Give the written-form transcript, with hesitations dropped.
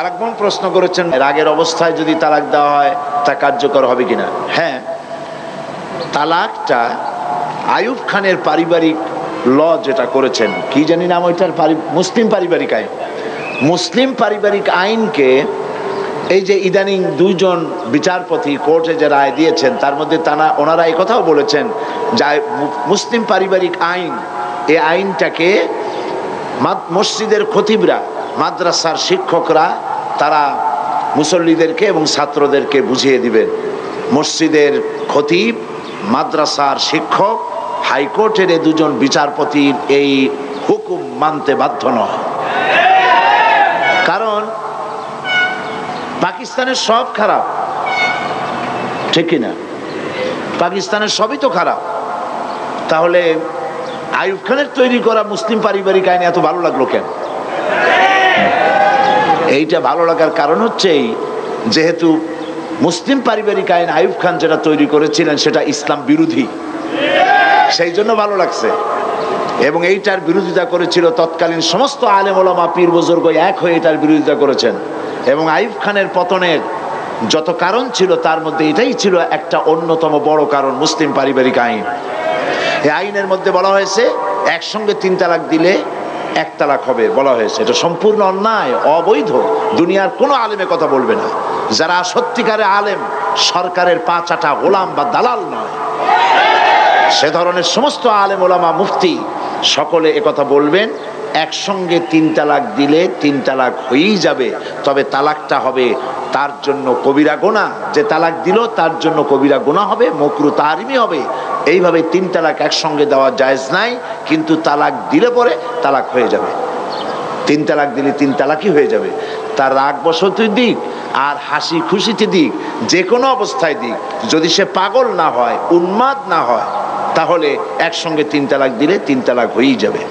আরেক বোন প্রশ্ন করেছেন, রাগের অবস্থায় যদি তালাক দেওয়া হয় তা কার্যকর হবে কিনা। হ্যাঁ, তালাকটা আইয়ুব খানের পারিবারিক ল যেটা করেছেন, কি জানি নাম ওইটার, মুসলিম পারিবারিক আইন। মুসলিম পারিবারিক আইনকে এই যে ইদানিং দুইজন বিচারপতি কোর্টে যে রায় দিয়েছেন, তার মধ্যে ওনারা এই কথাও বলেছেন যে মুসলিম পারিবারিক আইন, এই আইনটাকে মসজিদের খতিবরা, মাদ্রাসার শিক্ষকরা তারা মুসল্লিদেরকে এবং ছাত্রদেরকে বুঝিয়ে দিবেন। মসজিদের খতিব, মাদ্রাসার শিক্ষক, হাইকোর্টের এই দুজন বিচারপতির এই হুকুম মানতে বাধ্য নয়। কারণ পাকিস্তানের সব খারাপ, ঠিক কিনা? পাকিস্তানের সবই তো খারাপ। তাহলে আইয়ুব খানের তৈরি করা মুসলিম পারিবারিক আইন এত ভালো লাগলো কেন? এইটা ভালো লাগার কারণ হচ্ছে যেহেতু মুসলিম পারিবারিক আইন আইয়ুব খান যেটা তৈরি করেছিলেন সেটা ইসলাম বিরোধী, সেই জন্য ভালো লাগছে। এবং এইটার বিরোধিতা করেছিল তৎকালীন সমস্ত আলেম ওলামা, পীর বুজুর্গ এক হয়ে এটার বিরোধিতা করেছেন। এবং আইয়ুব খানের পতনের যত কারণ ছিল তার মধ্যে এটাই ছিল একটা অন্যতম বড় কারণ, মুসলিম পারিবারিক আইন। এই আইনের মধ্যে বলা হয়েছে একসঙ্গে 3 তালাক দিলে 1 তালাক হবে বলা হয়েছে। এটা সম্পূর্ণ অন্যায়, অবৈধ। দুনিয়ার কোনো আলেমে কথা বলবে না। যারা সত্যিকারে আলেম, সরকারের পা চাটা গোলাম বা দালাল নয়, সে ধরনের সমস্ত আলেম ওলামা, মুফতি সকলে একথা বলবেন, একসঙ্গে 3 তালাক দিলে 3 তালাক হয়েই যাবে, তবে তালাকটা হবে তার জন্য কবিরা গুনাহ। যে তালাক দিল তার জন্য কবিরা গুনাহ হবে, মাকরুহ তাহরিমি হবে। এইভাবে 3 তালাক একসঙ্গে দেওয়া জায়েজ নাই, কিন্তু তালাক দিলে পরে তালাক হয়ে যাবে। 3 তালাক দিলে 3 তালাকই হয়ে যাবে। তার রাগ বসতি দিক আর হাসি খুশিতে দিক, যে কোনো অবস্থায় দিক, যদি সে পাগল না হয়, উন্মাদ না হয়, তাহলে একসঙ্গে 3 তালাক দিলে 3 তালাক হয়েই যাবে।